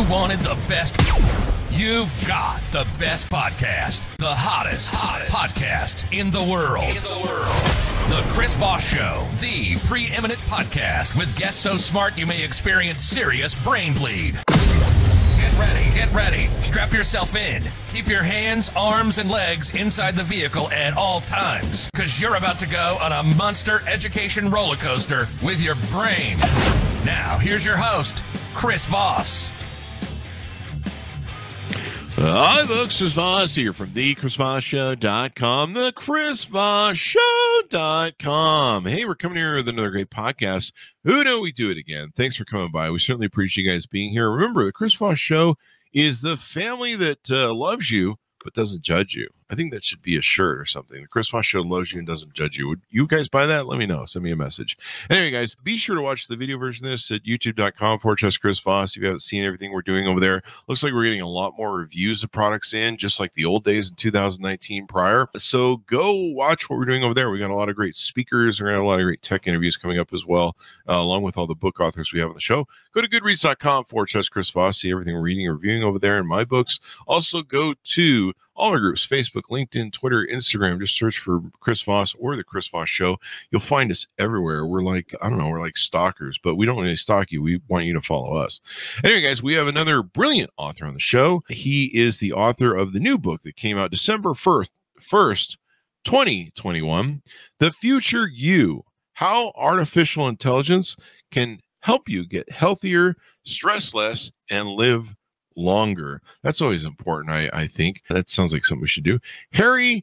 You wanted the best. You've got the best podcast, the hottest podcast in the world. The Chris Voss Show, the preeminent podcast with guests so smart you may experience serious brain bleed. Get ready. Strap yourself in. Keep your hands, arms, and legs inside the vehicle at all times, because you're about to go on a monster education roller coaster with your brain. Now, here's your host, Chris Voss. Hi, folks. Chris Voss here from thechrisvossshow.com, thechrisvossshow.com. Hey, we're coming here with another great podcast. Who know we do it again? Thanks for coming by. We certainly appreciate you guys being here. Remember, the Chris Voss Show is the family that loves you but doesn't judge you. I think that should be a shirt or something. The Chris Voss Show loves you and doesn't judge you. Would you guys buy that? Let me know. Send me a message. Anyway, guys, be sure to watch the video version of this at youtube.com/Chris Voss. If you haven't seen everything we're doing over there, looks like we're getting a lot more reviews of products in, just like the old days in 2019 prior. So go watch what we're doing over there. We got a lot of great speakers. We're going to have a lot of great tech interviews coming up as well, along with all the book authors we have on the show. Go to goodreads.com/Chris Voss. See everything we're reading and reviewing over there in my books. Also go to all our groups, Facebook, LinkedIn, Twitter, Instagram. Just search for Chris Voss or the Chris Voss Show. You'll find us everywhere. We're like, I don't know, we're like stalkers, but we don't really stalk you. We want you to follow us. Anyway, guys, we have another brilliant author on the show. He is the author of the new book that came out December 1st, 2021, The Future You, How Artificial Intelligence Can Help You Get Healthier, Stress Less, and Live Longer. That's always important, I think. That sounds like something we should do. Harry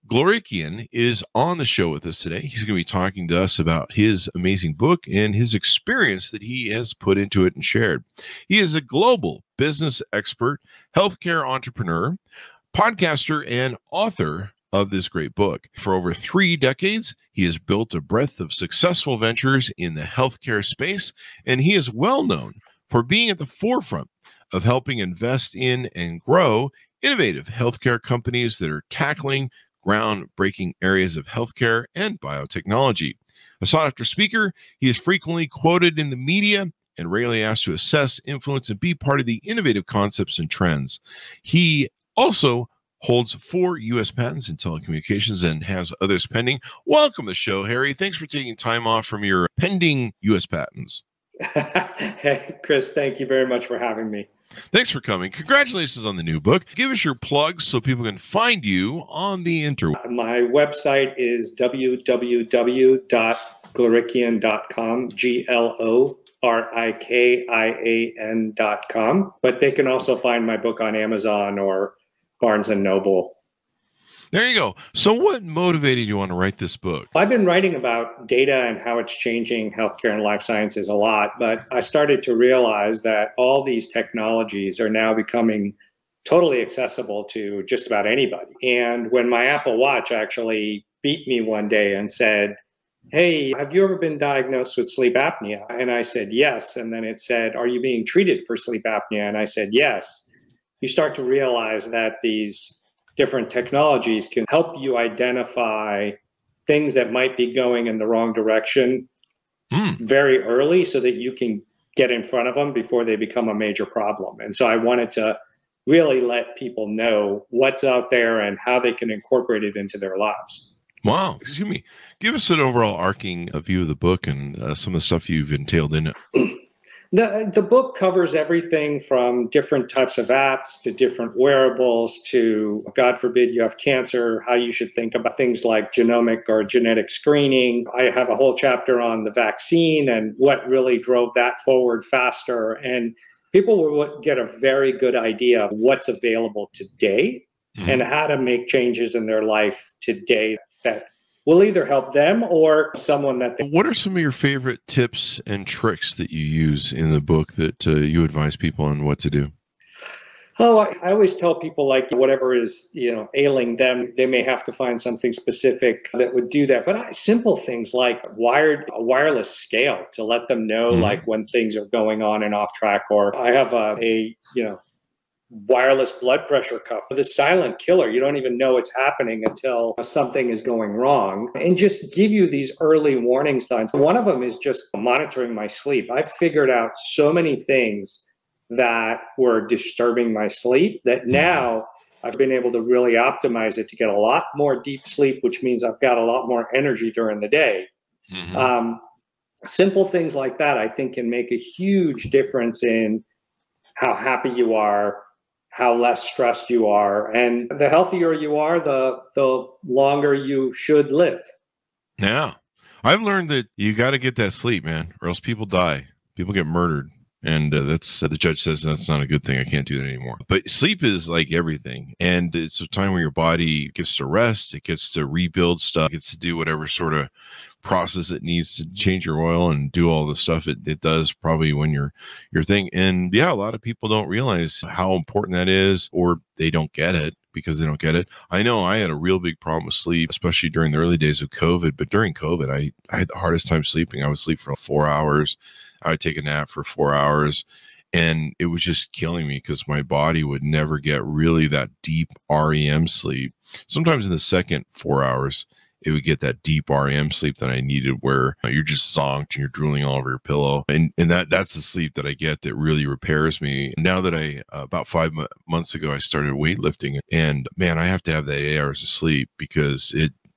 Glorikian is on the show with us today. He's going to be talking to us about his amazing book and his experience that he has put into it and shared. He is a global business expert, healthcare entrepreneur, podcaster, and author of this great book. For over 3 decades, he has built a breadth of successful ventures in the healthcare space, and he is well known for being at the forefront of helping invest in and grow innovative healthcare companies that are tackling groundbreaking areas of healthcare and biotechnology. A sought-after speaker, he is frequently quoted in the media and regularly asked to assess, influence, and be part of the innovative concepts and trends. He also holds 4 U.S. patents in telecommunications and has others pending. Welcome to the show, Harry. Thanks for taking time off from your pending U.S. patents. Hey, Chris, thank you very much for having me. Thanks for coming. Congratulations on the new book. Give us your plugs so people can find you on the interweb. My website is www.glorikian.com, glorikian.com. But they can also find my book on Amazon or Barnes & Noble. There you go. So what motivated you on to write this book? I've been writing about data and how it's changing healthcare and life sciences a lot, but I started to realize that all these technologies are now becoming totally accessible to just about anybody. And when my Apple Watch actually beat me one day and said, "Hey, have you ever been diagnosed with sleep apnea?" And I said, "Yes." And then it said, "Are you being treated for sleep apnea?" And I said, "Yes." You start to realize that these different technologies can help you identify things that might be going in the wrong direction very early so that you can get in front of them before they become a major problem. And so I wanted to really let people know what's out there and how they can incorporate it into their lives. Wow. Excuse me. Give us an overall arcing view of the book and some of the stuff you've entailed in it. The book covers everything from different types of apps to different wearables to, God forbid, you have cancer, how you should think about things like genomic or genetic screening. I have a whole chapter on the vaccine and what really drove that forward faster. And people will get a very good idea of what's available today and how to make changes in their life today that will either help them or someone that they... What are some of your favorite tips and tricks that you use in the book that you advise people on what to do? Oh, I always tell people, like, whatever is, ailing them, they may have to find something specific that would do that. But simple things like a wireless scale to let them know, like, when things are going on and off track. Or I have a wireless blood pressure cuff with a silent killer. You don't even know it's happening until something is going wrong, and just give you these early warning signs. One of them is just monitoring my sleep. I've figured out so many things that were disturbing my sleep that now I've been able to really optimize it to get a lot more deep sleep, which means I've got a lot more energy during the day. Simple things like that, I think, can make a huge difference in how happy you are, how less stressed you are. And the healthier you are, the longer you should live. Yeah. I've learned that you got to get that sleep, man, or else people die. People get murdered. And that's the judge says that's not a good thing. I can't do that anymore. But sleep is like everything. And it's a time where your body gets to rest. It gets to rebuild stuff. It gets to do whatever sort of process it needs to change your oil and do all the stuff it does probably when your thing. And yeah, a lot of people don't realize how important that is, or they don't get it because they don't get it. I know I had a real big problem with sleep, especially during the early days of COVID. But during COVID, I had the hardest time sleeping. I would sleep for 4 hours. I would take a nap for 4 hours, and it was just killing me because my body would never get really that deep REM sleep. Sometimes in the second 4 hours, it would get that deep REM sleep that I needed, where you're just zonked and you're drooling all over your pillow. And that's the sleep that I get that really repairs me. Now that about 5 months ago, I started weightlifting, and man, I have to have that 8 hours of sleep because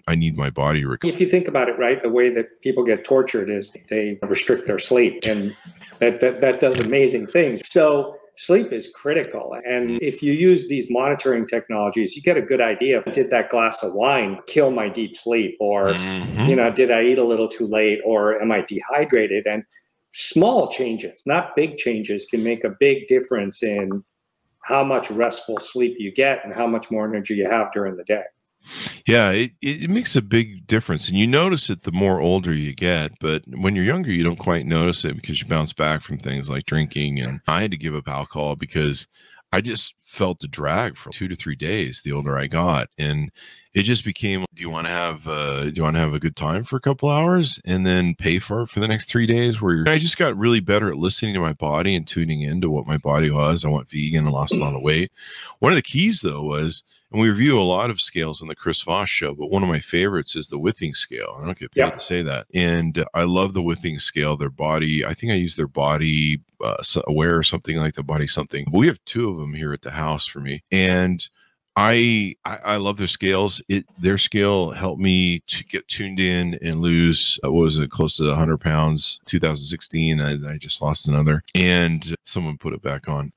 I need my body to recover. If you think about it, right, the way that people get tortured is they restrict their sleep, and that does amazing things. So sleep is critical. And if you use these monitoring technologies, you get a good idea of, did that glass of wine kill my deep sleep? Or, did I eat a little too late? Or am I dehydrated? And small changes, not big changes, can make a big difference in how much restful sleep you get and how much more energy you have during the day. Yeah, it makes a big difference. And you notice it the more older you get. But when you're younger, you don't quite notice it because you bounce back from things like drinking. And I had to give up alcohol because I just felt the drag for 2 to 3 days the older I got. And it just became, do you want to have a good time for a couple hours and then pay for it for the next 3 days? I just got really better at listening to my body and tuning into what my body was. I went vegan and lost a lot of weight. One of the keys, though, was, and we review a lot of scales on the Chris Voss Show, but one of my favorites is the Withing scale. I don't get paid to say that. And I love the Withing scale. Their body, I think I use their body aware or something like the body something. But we have 2 of them here at the house for me. And I love their scales. Their scale helped me to get tuned in and lose, close to 100 pounds. 2016, I just lost another. And someone put it back on.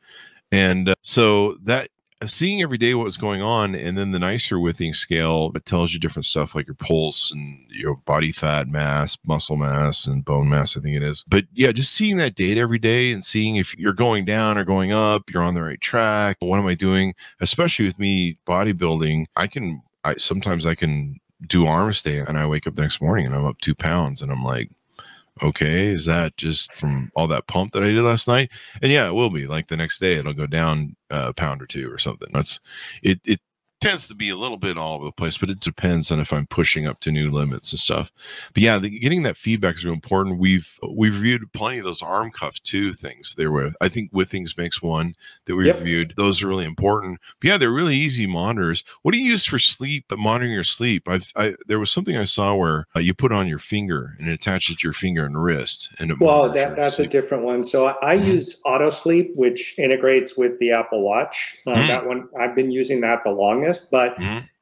And so that, seeing every day what was going on, and then the nicer Withing scale, it tells you different stuff like your pulse and your body fat mass, muscle mass, and bone mass, I think it is. But yeah, just seeing that data every day and seeing if you're going down or going up, you're on the right track. What am I doing? Especially with me bodybuilding, sometimes I can do arms day and I wake up the next morning and I'm up 2 pounds and I'm like, okay, is that just from all that pump that I did last night? And yeah, it will be. Like the next day, it'll go down a pound or 2 or something. It tends to be a little bit all over the place, but it depends on if I'm pushing up to new limits and stuff. But yeah, getting that feedback is real important. We've reviewed plenty of those arm cuff too things. I think Withings makes one that we reviewed. Those are really important. But yeah, they're really easy monitors. What do you use for sleep, monitoring your sleep? There was something I saw where you put on your finger and it attaches to your finger and wrist. And that's a different one. So I use Auto Sleep, which integrates with the Apple Watch. That one, I've been using that the longest. But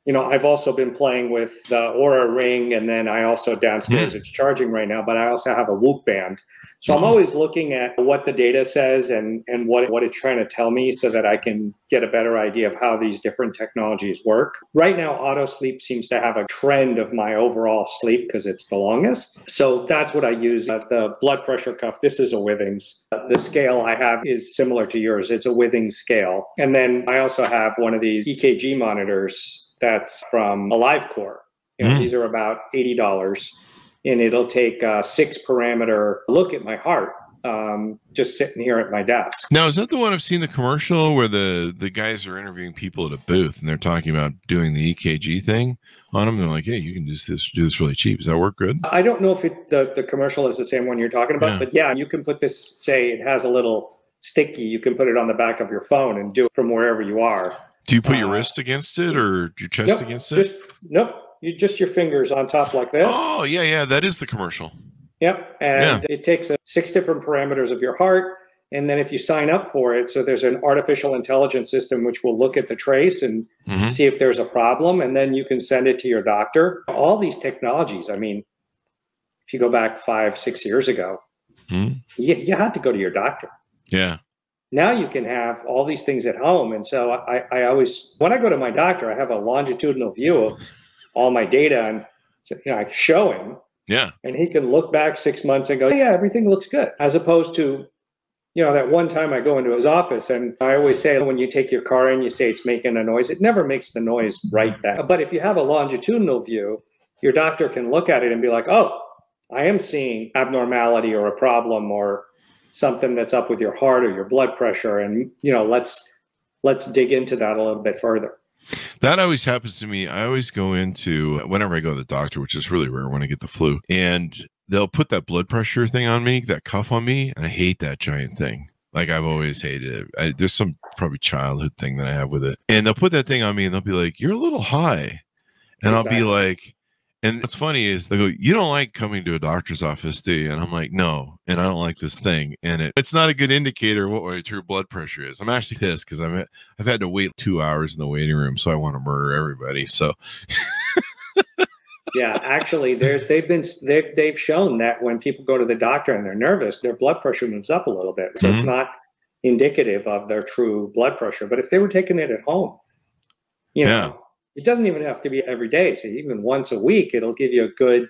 I've also been playing with the Aura Ring, and then I also downstairs it's charging right now. But I also have a Whoop band, so I'm always looking at what the data says and what it's trying to tell me, so that I can get a better idea of how these different technologies work. Right now, Auto Sleep seems to have a trend of my overall sleep because it's the longest. So that's what I use. The blood pressure cuff. This is a Withings. The scale I have is similar to yours. It's a Withings scale, and then I also have one of these EKG monitors that's from AliveCore. These are about $80, and it'll take a 6-parameter look at my heart, just sitting here at my desk. Now, is that the one I've seen the commercial where the guys are interviewing people at a booth and they're talking about doing the EKG thing on them? They're like, hey, you can do this really cheap. Does that work good? I don't know if the commercial is the same one you're talking about, but yeah, you can put this, say it has a little sticky, you can put it on the back of your phone and do it from wherever you are. Do you put your wrist against it or your chest against it? Just your fingers on top like this. Oh, yeah. That is the commercial. Yep. And it takes 6 different parameters of your heart, And then if you sign up for it, so there's an artificial intelligence system which will look at the trace and see if there's a problem, and then you can send it to your doctor. All these technologies, I mean, if you go back 5-6 years ago, you had to go to your doctor. Yeah. Now you can have all these things at home. And so I always, when I go to my doctor, I have a longitudinal view of all my data, and I show him. Yeah. And he can look back 6 months and go, yeah, everything looks good. As opposed to, that one time I go into his office, and I always say, when you take your car in, you say it's making a noise. It never makes the noise right then. But if you have a longitudinal view, your doctor can look at it and be like, oh, I am seeing abnormality or a problem or something that's up with your heart or your blood pressure. And, let's dig into that a little bit further. That always happens to me. I always go into, whenever I go to the doctor, which is really rare when I get the flu, and they'll put that blood pressure thing on me, that cuff on me, and I hate that giant thing. Like, I've always hated it. There's some probably childhood thing that I have with it. And they'll put that thing on me, and they'll be like, you're a little high. And I'll be like, and what's funny is they go, you don't like coming to a doctor's office, do you? And I'm like, no, and I don't like this thing. And it's not a good indicator of what my true blood pressure is. I'm actually pissed because I've had to wait 2 hours in the waiting room, so I want to murder everybody. So yeah, actually, they've shown that when people go to the doctor and they're nervous, their blood pressure moves up a little bit. So it's not indicative of their true blood pressure. But if they were taking it at home, it doesn't even have to be every day. So even once a week, it'll give you a good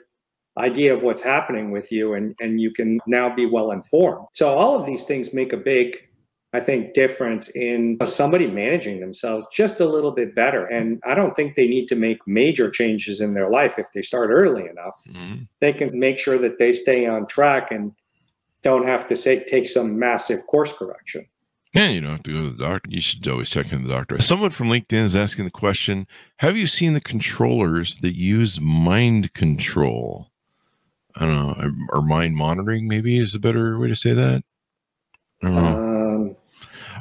idea of what's happening with you, and you can now be well informed. So all of these things make a big, I think, difference in somebody managing themselves just a little bit better. And I don't think they need to make major changes in their life. If they start early enough, they can make sure that they stay on track and don't have to take some massive course correction. Yeah, you don't have to go to the doctor. You should always check in the doctor. Someone from LinkedIn is asking the question, have you seen the controllers that use mind control? I don't know, or mind monitoring maybe is a better way to say that. I don't know.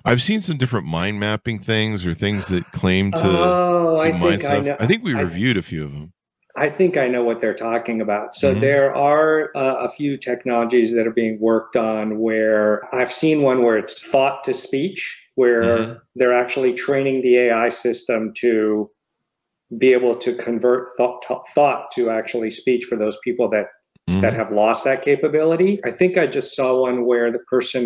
I've seen some different mind mapping things or things that claim to I think we reviewed a few of them. I think I know what they're talking about. So there are a few technologies that are being worked on where I've seen one where it's thought to speech, where they're actually training the AI system to be able to convert thought to actually speech for those people that have lost that capability. I think I just saw one where the person,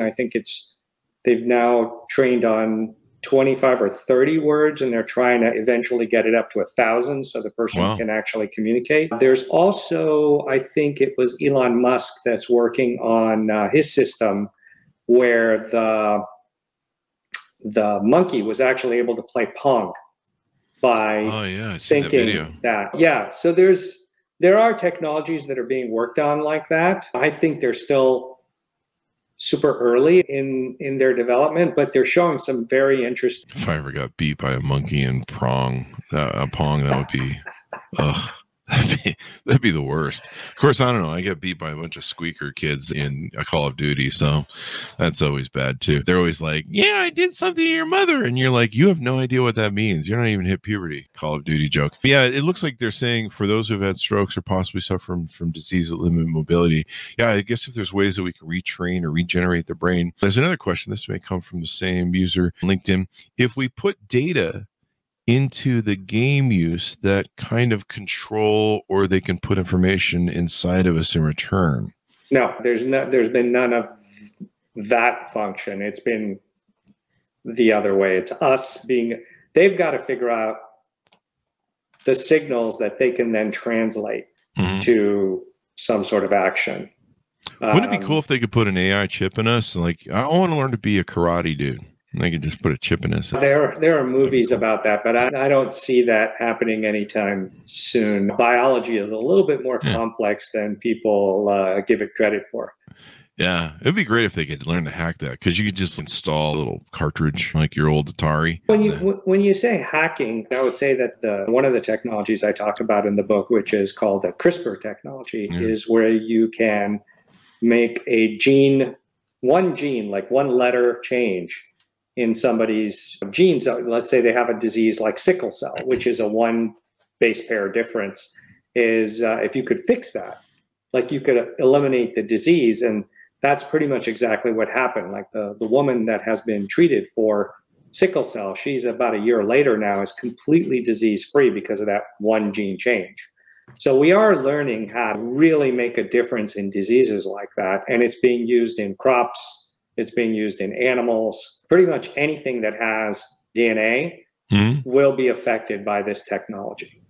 they've now trained on 25 or 30 words, and they're trying to eventually get it up to 1,000 so the person can actually communicate. There's also, I think it was Elon Musk that's working on his system where the monkey was actually able to play Pong by thinking that. Yeah, so there are technologies that are being worked on like that. I think they're still super early in their development, but they're showing some very interesting. If I ever got beat by a monkey in Pong, that would be, that'd be the worst. Of course, I don't know. I get beat by a bunch of squeaker kids in a Call of Duty, so that's always bad too. They're always like, "Yeah, I did something to your mother," and you're like, "You have no idea what that means. You're not even hit puberty." Call of Duty joke. But yeah, it looks like they're saying for those who've had strokes or possibly suffer from disease that limit mobility. Yeah, I guess if there's ways that we can retrain or regenerate the brain. There's another question. This may come from the same user, LinkedIn. If we put data into the game use that kind of control, or they can put information inside of us in return? No, there's been none of that function. It's been the other way. It's us they've got to figure out the signals that they can then translate to some sort of action. Wouldn't it be cool if they could put an AI chip in us? Like, I want to learn to be a karate dude. And they could just put a chip in us. There are movies about that, but I don't see that happening anytime soon. Biology is a little bit more complex than people give it credit for. Yeah, it'd be great if they could learn to hack that, because you could just install a little cartridge like your old Atari. When you say hacking, I would say that one of the technologies I talk about in the book, which is called a CRISPR technology, is where you can make one gene, like one letter change in somebody's genes. Let's say they have a disease like sickle cell, which is a one base pair difference, is if you could fix that, like you could eliminate the disease, and that's pretty much exactly what happened. Like the woman that has been treated for sickle cell, she's about a year later now is completely disease-free because of that one gene change. So we are learning how to really make a difference in diseases like that. And it's being used in crops. It's being used in animals. Pretty much anything that has DNA will be affected by this technology.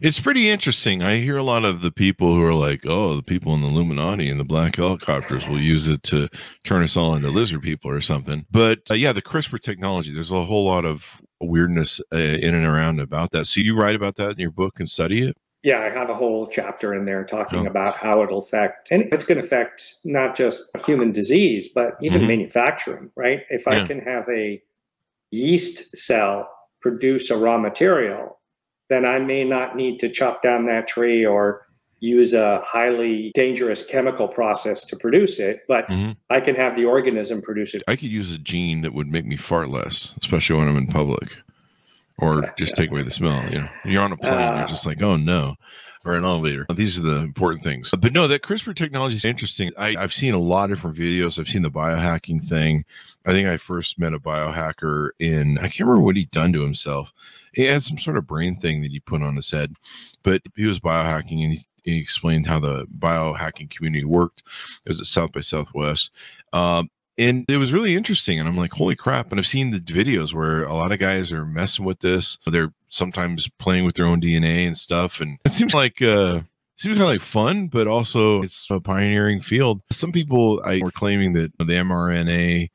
It's pretty interesting. I hear a lot of the people who are like, oh, the people in the Illuminati and the black helicopters will use it to turn us all into lizard people or something. But yeah, the CRISPR technology, there's a whole lot of weirdness in and around about that. So you write about that in your book and study it? Yeah, I have a whole chapter in there talking about how it'll affect, and it's going to affect not just human disease, but even manufacturing, right? If I can have a yeast cell produce a raw material, then I may not need to chop down that tree or use a highly dangerous chemical process to produce it, but I can have the organism produce it. I could use a gene that would make me fart less, especially when I'm in public, or just take away the smell. You know, you're on a plane, you're just like, oh no, or an elevator. These are the important things. But no, that CRISPR technology is interesting. I've seen a lot of different videos. I've seen the biohacking thing. I think I first met a biohacker I can't remember what he'd done to himself. He had some sort of brain thing that he put on his head, but he was biohacking, and he explained how the biohacking community worked. It was at South by Southwest. And it was really interesting. And I'm like, holy crap. And I've seen the videos where a lot of guys are messing with this. They're sometimes playing with their own DNA and stuff. And it seems like, kind of like fun, but also it's a pioneering field. Some people were claiming that the mRNA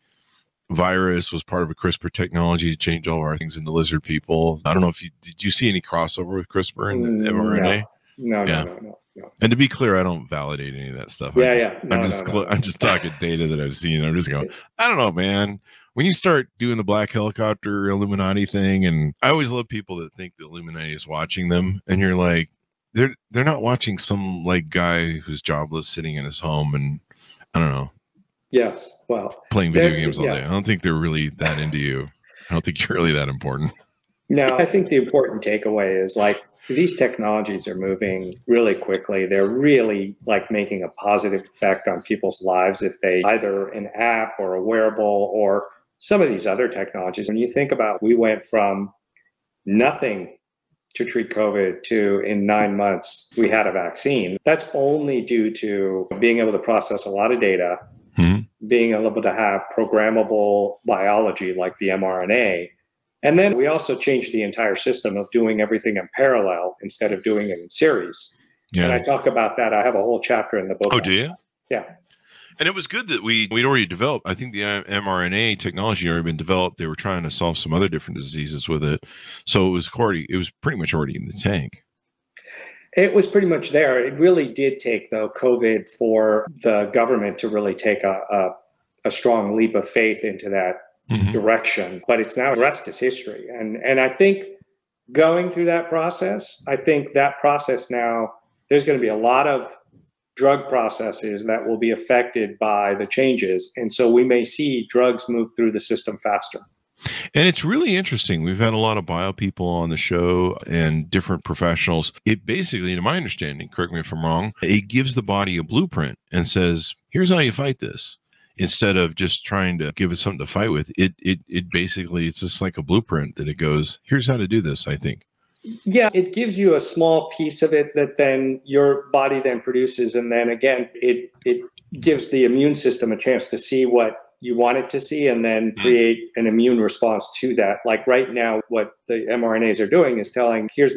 virus was part of a CRISPR technology to change all of our things into lizard people. I don't know if did you see any crossover with CRISPR and the mRNA? No. And to be clear, I don't validate any of that stuff. I'm just talking data that I've seen. I'm just going, I don't know, man. When you start doing the black helicopter Illuminati thing, and I always love people that think the Illuminati is watching them, and you're like, they're not watching some like guy who's jobless sitting in his home, and I don't know. Yes, well, playing video games all day. I don't think they're really that into you. I don't think you're really that important. No, I think the important takeaway is like these technologies are moving really quickly. They're really like making a positive effect on people's lives if they either an app or a wearable or some of these other technologies. When you think about, we went from nothing to treat COVID to in 9 months, we had a vaccine. That's only due to being able to process a lot of data, being able to have programmable biology like the mRNA. And then we also changed the entire system of doing everything in parallel instead of doing it in series. Yeah. And I talk about that. I have a whole chapter in the book. Oh, do you? Yeah. And it was good that we'd already developed. I think the mRNA technology had already been developed. They were trying to solve some other different diseases with it. So it was pretty much already in the tank. It was pretty much there. It really did take, though, COVID for the government to really take a strong leap of faith into that direction. But it's now, the rest is history. And I think going through that process, now, there's going to be a lot of drug processes that will be affected by the changes. And so we may see drugs move through the system faster. And it's really interesting. We've had a lot of bio people on the show and different professionals. It basically, to my understanding, correct me if I'm wrong, it gives the body a blueprint and says, here's how you fight this. Instead of just trying to give it something to fight with, it basically, it's just like a blueprint that it goes, here's how to do this, I think. Yeah, it gives you a small piece of it that then your body then produces. And then again, it gives the immune system a chance to see what you want it to see and then create an immune response to that. Like right now, what the mRNAs are doing is telling, here's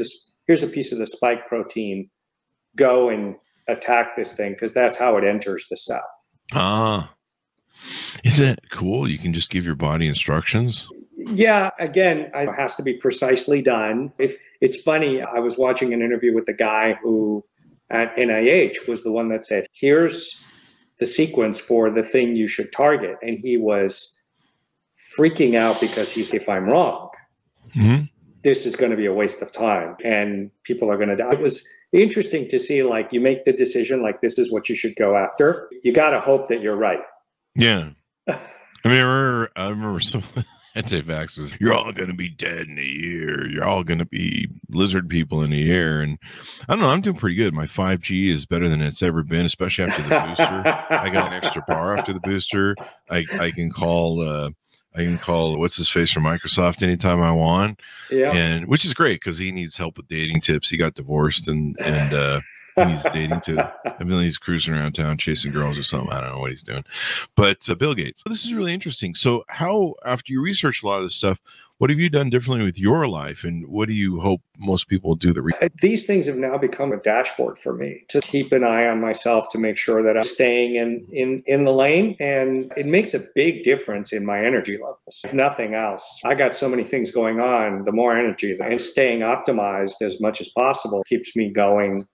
a piece of the spike protein, go and attack this thing, because that's how it enters the cell. Ah, isn't it cool? You can just give your body instructions. Yeah, again, it has to be precisely done. If it's funny, I was watching an interview with the guy who at NIH was the one that said, here's the sequence for the thing you should target. And he was freaking out because if I'm wrong, this is going to be a waste of time and people are going to die. It was interesting to see, like, you make the decision, like, this is what you should go after. You got to hope that you're right. Yeah. I mean, I remember some, anti-vax was, you're all going to be dead in a year. You're all going to be lizard people in a year. And I don't know, I'm doing pretty good. My 5G is better than it's ever been, especially after the booster. I got an extra bar after the booster. I can call what's his face from Microsoft anytime I want. Yeah. And which is great because he needs help with dating tips. He got divorced and he needs dating too. I mean, he's cruising around town chasing girls or something. I don't know what he's doing. But Bill Gates. This is really interesting. So how, after you research a lot of this stuff, what have you done differently with your life, and what do you hope most people do? These things have now become a dashboard for me to keep an eye on myself, to make sure that I'm staying in the lane, and it makes a big difference in my energy levels. If nothing else, I got so many things going on, the more energy, and staying optimized as much as possible keeps me going.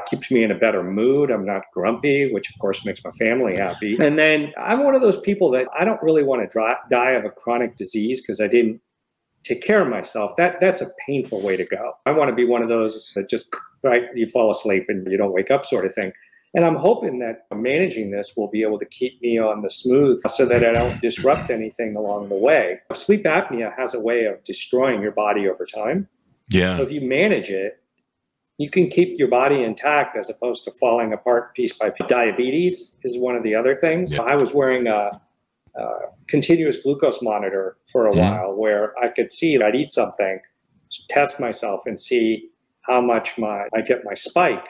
Keeps me in a better mood. I'm not grumpy, which of course makes my family happy. And then I'm one of those people that I don't really want to die of a chronic disease because I didn't take care of myself. That's a painful way to go. I want to be one of those that just, right, you fall asleep and you don't wake up sort of thing. And I'm hoping that managing this will be able to keep me on the smooth so that I don't disrupt anything along the way. Sleep apnea has a way of destroying your body over time. Yeah. So if you manage it, you can keep your body intact as opposed to falling apart piece by piece. Diabetes is one of the other things. Yeah. I was wearing a continuous glucose monitor for a while where I could see it. I'd eat something, test myself and see how much I get my spike.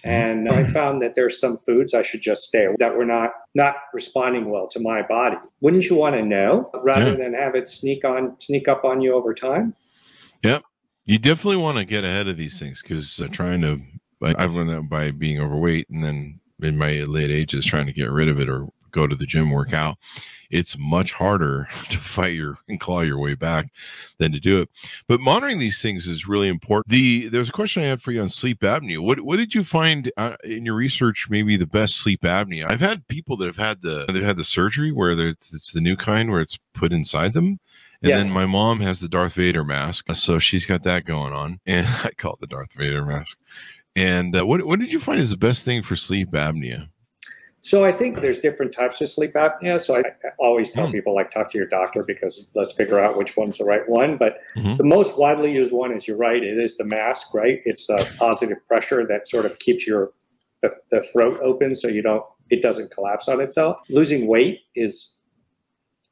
And I found that there's some foods I should just stay away that were not responding well to my body. Wouldn't you want to know rather than have it sneak up on you over time? Yep. You definitely want to get ahead of these things because I've learned that by being overweight, and then in my late ages trying to get rid of it or go to the gym, work out. It's much harder to fight and claw your way back than to do it. But monitoring these things is really important. There's a question I had for you on sleep apnea. What did you find in your research, maybe the best sleep apnea? I've had people that have had the surgery where it's the new kind where it's put inside them. And then my mom has the Darth Vader mask, so she's got that going on, and I call it the Darth Vader mask. And what did you find is the best thing for sleep apnea? So I think there's different types of sleep apnea. So I always tell people, like, talk to your doctor because let's figure out which one's the right one. But the most widely used one is, you're right, it is the mask, right? It's the positive pressure that sort of keeps the throat open so it doesn't collapse on itself. Losing weight is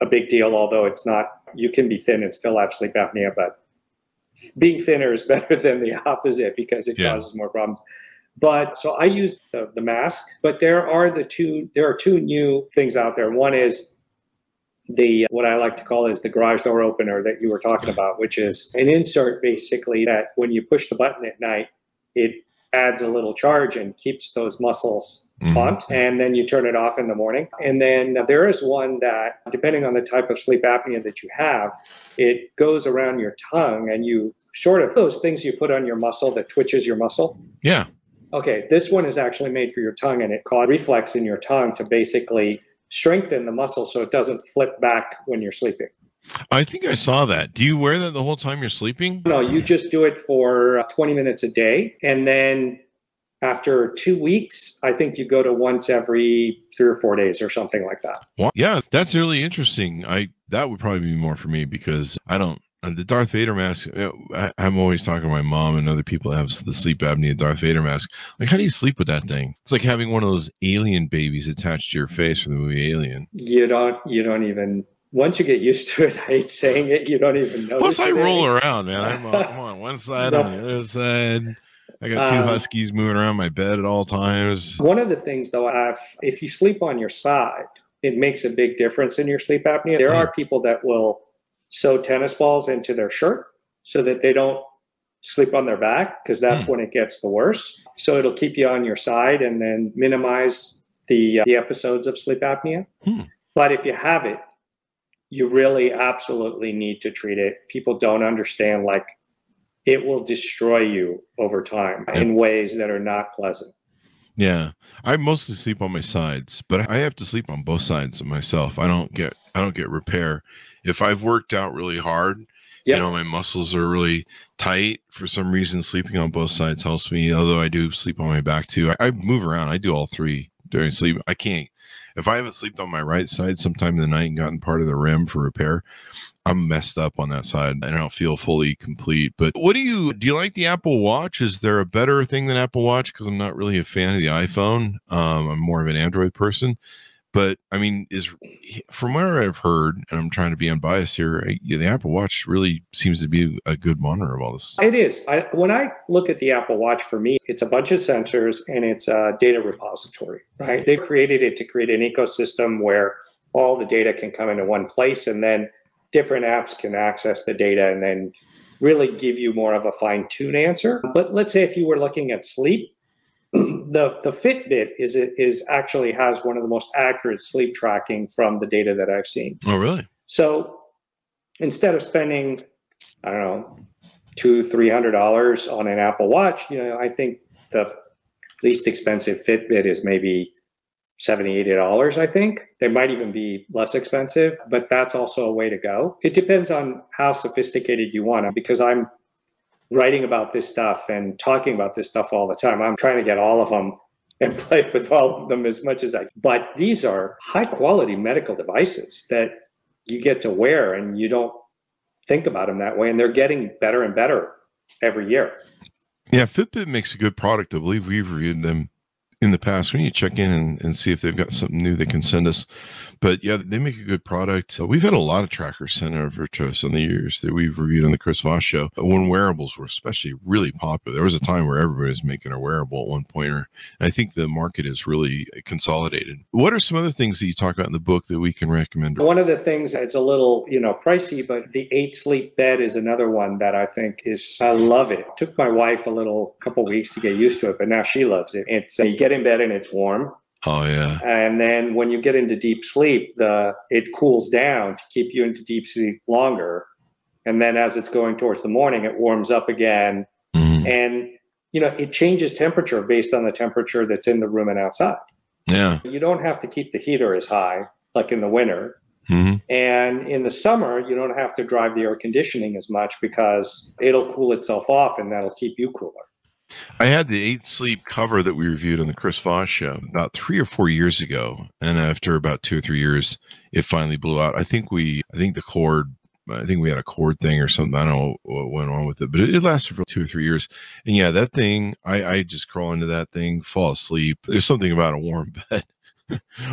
a big deal, although it's not. You can be thin and still have sleep apnea, but being thinner is better than the opposite because it causes more problems. But so I used the mask, but there are two new things out there. One is what I like to call is the garage door opener that you were talking about, which is an insert basically that when you push the button at night, it adds a little charge and keeps those muscles taut, and then you turn it off in the morning. And then there is one that, depending on the type of sleep apnea that you have, it goes around your tongue, and you sort of, those things you put on your muscle that twitches your muscle. Yeah. Okay, this one is actually made for your tongue, and it causes reflex in your tongue to basically strengthen the muscle so it doesn't flip back when you're sleeping. I think I saw that. Do you wear that the whole time you're sleeping? No, you just do it for 20 minutes a day. And then after 2 weeks, I think you go to once every 3 or 4 days or something like that. Well, yeah, that's really interesting. That would probably be more for me because I don't. The Darth Vader mask, I'm always talking to my mom and other people that have the sleep apnea Darth Vader mask. Like, how do you sleep with that thing? It's like having one of those alien babies attached to your face from the movie Alien. You don't even... Once you get used to it, I hate saying it, you don't even notice. Plus, I roll around, man. I'm on one side, on the other side. I got two huskies moving around my bed at all times. One of the things, though, if you sleep on your side, it makes a big difference in your sleep apnea. There are people that will sew tennis balls into their shirt so that they don't sleep on their back, because that's when it gets the worst. So it'll keep you on your side and then minimize the episodes of sleep apnea. But if you have it, you really absolutely need to treat it. People don't understand, like, it will destroy you over time in ways that are not pleasant. Yeah. I mostly sleep on my sides, but I have to sleep on both sides of myself. I don't get repair. If I've worked out really hard, you know, my muscles are really tight. For some reason, sleeping on both sides helps me, although I do sleep on my back too. I move around. I do all three during sleep. I can't. if I haven't slept on my right side sometime in the night and gotten part of the rim for repair, I'm messed up on that side and I don't feel fully complete. But what do you like the Apple Watch? Is there a better thing than Apple Watch? Because I'm not really a fan of the iPhone. I'm more of an Android person. But I mean, from what I've heard, and I'm trying to be unbiased here, the Apple Watch really seems to be a good monitor of all this. It is. When I look at the Apple Watch, for me, it's a bunch of sensors and it's a data repository, right? They've created it to create an ecosystem where all the data can come into one place, and then different apps can access the data and then really give you more of a fine-tuned answer. But let's say if you were looking at sleep, the Fitbit is actually has one of the most accurate sleep tracking from the data that I've seen. Oh, really? So instead of spending, I don't know, $200-$300 on an Apple Watch, I think the least expensive Fitbit is maybe $70-$80, I think. They might even be less expensive, but that's also a way to go. It depends on how sophisticated you want it, because I'm writing about this stuff and talking about this stuff all the time. I'm trying to get all of them and play with all of them as much as I can. But these are high quality medical devices that you get to wear and you don't think about them that way. And they're getting better and better every year. Yeah, Fitbit makes a good product. I believe we've reviewed them in the past. We need to check in and see if they've got something new they can send us. But yeah, they make a good product. We've had a lot of trackers sent over to us in the years that we've reviewed on the Chris Voss Show. When wearables were especially really popular, there was a time where everybody was making a wearable at one point. And I think the market is really consolidated. What are some other things that you talk about in the book that we can recommend? One of the things that's a little, pricey, but the 8-sleep bed is another one that I think I love it. It took my wife a couple weeks to get used to it, but now she loves it. It's you get in bed and it's warm. Oh, yeah. And then when you get into deep sleep, it cools down to keep you into deep sleep longer. And then as it's going towards the morning, it warms up again. Mm-hmm. And, it changes temperature based on the temperature that's in the room and outside. Yeah. You don't have to keep the heater as high, like in the winter. Mm-hmm. And in the summer, you don't have to drive the air conditioning as much because it'll cool itself off and that'll keep you cooler. I had the 8-sleep cover that we reviewed on the Chris Voss Show about 3 or 4 years ago. And after about 2 or 3 years, it finally blew out. I think we had a cord thing or something. I don't know what went on with it, but it lasted for 2 or 3 years. And yeah, that thing, I just crawl into that thing, fall asleep. There's something about a warm bed.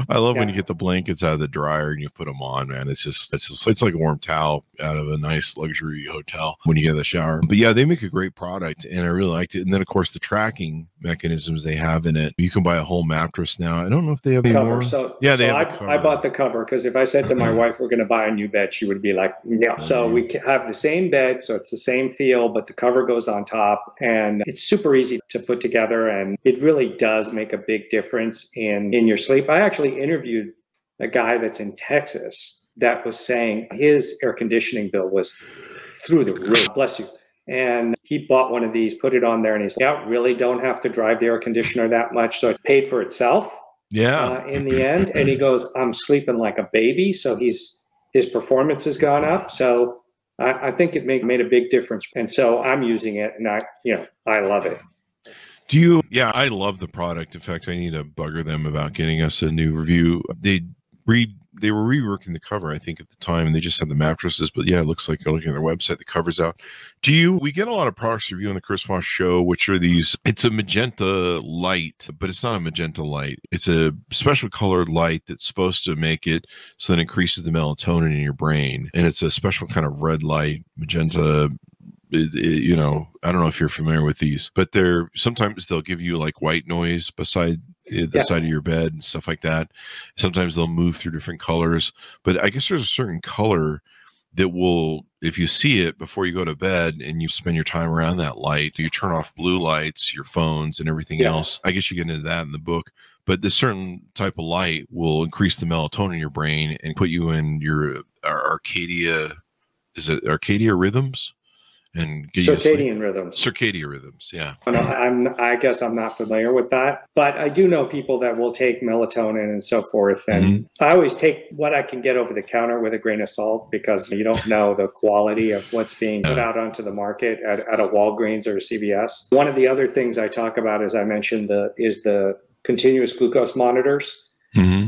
I love when you get the blankets out of the dryer and you put them on, man. It's like a warm towel out of a nice luxury hotel when you get in the shower. But yeah, they make a great product and I really liked it. And then of course the tracking mechanisms they have in it. You can buy a whole mattress now. I don't know if they have any more. I bought the cover because if I said to my wife, we're going to buy a new bed, she would be like, no. So we have the same bed. So it's the same feel, but the cover goes on top and it's super easy to put together. And it really does make a big difference in your sleep. I actually interviewed a guy that's in Texas that was saying his air conditioning bill was through the roof. Bless you. And he bought one of these, put it on there, and he's like, yeah, really don't have to drive the air conditioner that much. So it paid for itself in the end. And he goes, I'm sleeping like a baby. So his performance has gone up. So I think it made a big difference. And so I'm using it and I love it. Yeah, I love the product. In fact, I need to bugger them about getting us a new review. They were reworking the cover, I think, at the time, and they just had the mattresses. But yeah, it looks like you're looking at their website, the cover's out. We get a lot of products review on the Chris Voss Show, which are these, it's a magenta light, but it's not a magenta light. It's a special colored light that's supposed to make it so that it increases the melatonin in your brain. And it's a special kind of red light, magenta. I don't know if you're familiar with these, but sometimes they'll give you like white noise beside the side of your bed and stuff like that. Sometimes they'll move through different colors, but I guess there's a certain color that will, if you see it before you go to bed and you spend your time around that light, you turn off blue lights, your phones and everything else. I guess you get into that in the book, but this certain type of light will increase the melatonin in your brain and put you in your Arcadia rhythms? And circadian rhythms. Yeah. I guess I'm not familiar with that, but I do know people that will take melatonin and so forth. And I always take what I can get over the counter with a grain of salt because you don't know the quality of what's being put out onto the market at a Walgreens or a CVS. One of the other things I talk about, as I mentioned, is the continuous glucose monitors.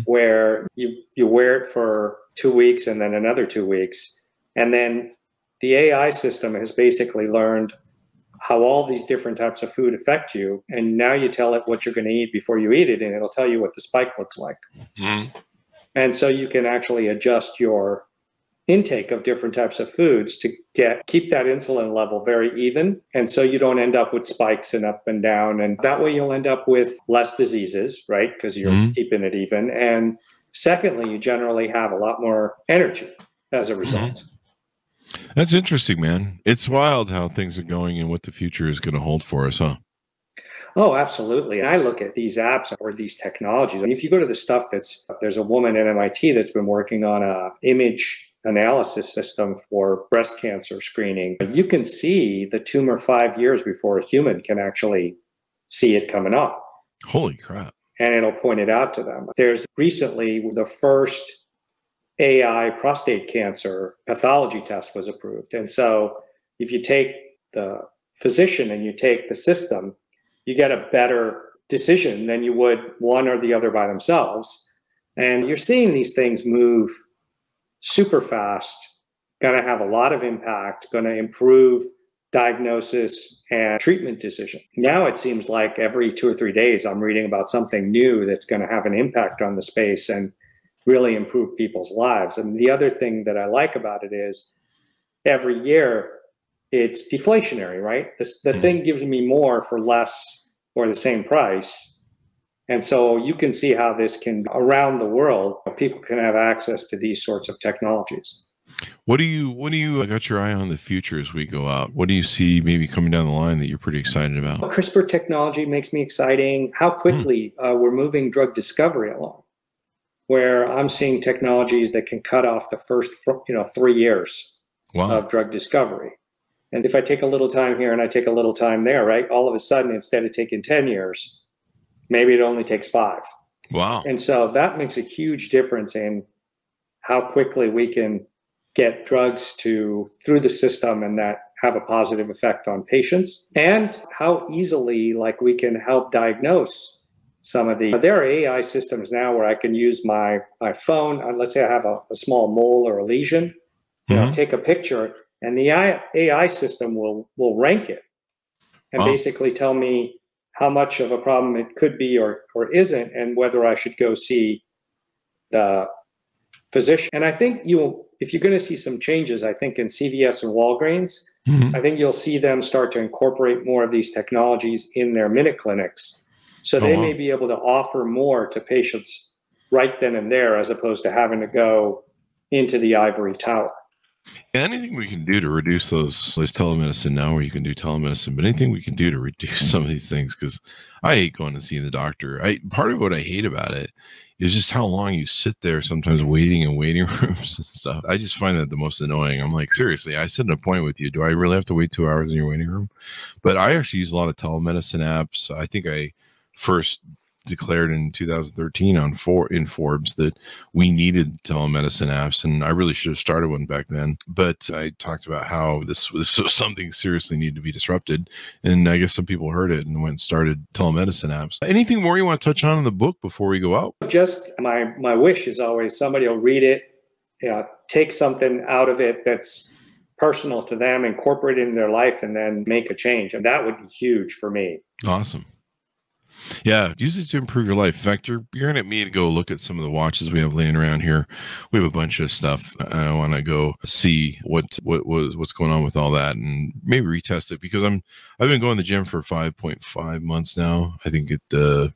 where you wear it for 2 weeks and then another 2 weeks. And then the AI system has basically learned how all these different types of food affect you. And now you tell it what you're going to eat before you eat it, and it'll tell you what the spike looks like. And so you can actually adjust your intake of different types of foods to keep that insulin level very even. And so you don't end up with spikes and up and down. And that way you'll end up with less diseases, right? Because you're keeping it even. And secondly, you generally have a lot more energy as a result. That's interesting, man. It's wild how things are going and what the future is going to hold for us, huh? Oh, absolutely. And I look at these apps or these technologies. And if you go to the stuff there's a woman at MIT that's been working on a image analysis system for breast cancer screening. You can see the tumor 5 years before a human can actually see it coming up. Holy crap. And it'll point it out to them. There's recently the first AI prostate cancer pathology test was approved. And so if you take the physician and you take the system, you get a better decision than you would one or the other by themselves. And you're seeing these things move super fast, going to have a lot of impact, going to improve diagnosis and treatment decision. Now it seems like every 2 or 3 days I'm reading about something new that's going to have an impact on the space and really improve people's lives. And the other thing that I like about it is every year it's deflationary, right? The thing gives me more for less or the same price. And so you can see how this can, around the world, people can have access to these sorts of technologies. What do you got your eye on the future as we go out? What do you see maybe coming down the line that you're pretty excited about? CRISPR technology makes me exciting. How quickly we're moving drug discovery along, where I'm seeing technologies that can cut off the first 3 years of drug discovery. And if I take a little time here and I take a little time there, right, all of a sudden, instead of taking 10 years, maybe it only takes 5. Wow. And so that makes a huge difference in how quickly we can get drugs through the system and that have a positive effect on patients, and how easily we can help diagnose some of there are AI systems now where I can use my phone. Let's say I have a small mole or a lesion, take a picture, and the AI system will rank it and basically tell me how much of a problem it could be or isn't, and whether I should go see the physician. And I think if you're going to see some changes, I think in CVS and Walgreens, I think you'll see them start to incorporate more of these technologies in their minute clinics. So they may be able to offer more to patients right then and there, as opposed to having to go into the ivory tower. Anything we can do to reduce there's telemedicine now where you can do telemedicine, but anything we can do to reduce some of these things, because I hate going to see the doctor. Part of what I hate about it is just how long you sit there sometimes waiting in waiting rooms and stuff. I just find that the most annoying. I'm like, seriously, I set an appointment with you. Do I really have to wait 2 hours in your waiting room? But I actually use a lot of telemedicine apps. I think I first declared in 2013 in Forbes that we needed telemedicine apps, and I really should have started one back then. But I talked about how this was something seriously needed to be disrupted, and I guess some people heard it and went and started telemedicine apps. Anything more you want to touch on in the book before we go out? Just my wish is always somebody will read it, take something out of it that's personal to them, incorporate it in their life, and then make a change. And that would be huge for me. Awesome. Yeah, use it to improve your life. In fact, you're going to get me to go look at some of the watches we have laying around here. We have a bunch of stuff. I want to go see what's going on with all that, and maybe retest it, because I've been going to the gym for 5.5 months now. I think at the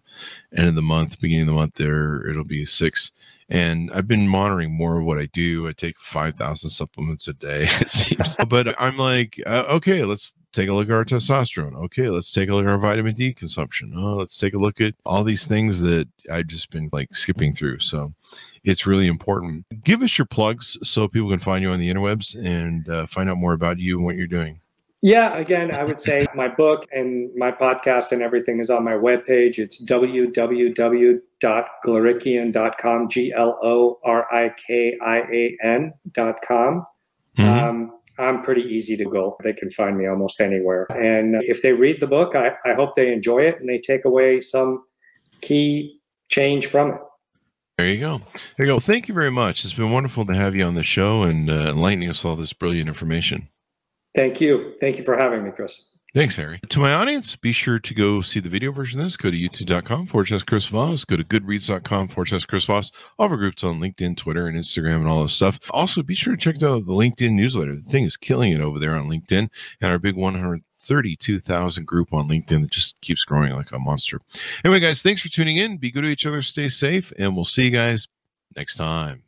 end of the month, beginning of the month, it'll be 6. And I've been monitoring more of what I do. I take 5,000 supplements a day, it seems. But I'm like, okay, let's take a look at our testosterone. Okay, let's take a look at our vitamin D consumption. Oh, let's take a look at all these things that I've just been skipping through. So it's really important. Give us your plugs so people can find you on the interwebs and find out more about you and what you're doing. Yeah, again, I would say my book and my podcast and everything is on my webpage. It's www.glorikian.com, glorikian.com. I'm pretty easy to go. They can find me almost anywhere. And if they read the book, I hope they enjoy it and they take away some key change from it. There you go. There you go. Thank you very much. It's been wonderful to have you on the show and enlightening us all this brilliant information. Thank you. Thank you for having me, Chris. Thanks, Harry. To my audience, be sure to go see the video version of this. Go to youtube.com/Chris Voss. Go to goodreads.com/Chris Voss. All of our groups on LinkedIn, Twitter, and Instagram, and all this stuff. Also, be sure to check out the LinkedIn newsletter. The thing is killing it over there on LinkedIn, and our big 132,000 group on LinkedIn that just keeps growing like a monster. Anyway, guys, thanks for tuning in. Be good to each other. Stay safe, and we'll see you guys next time.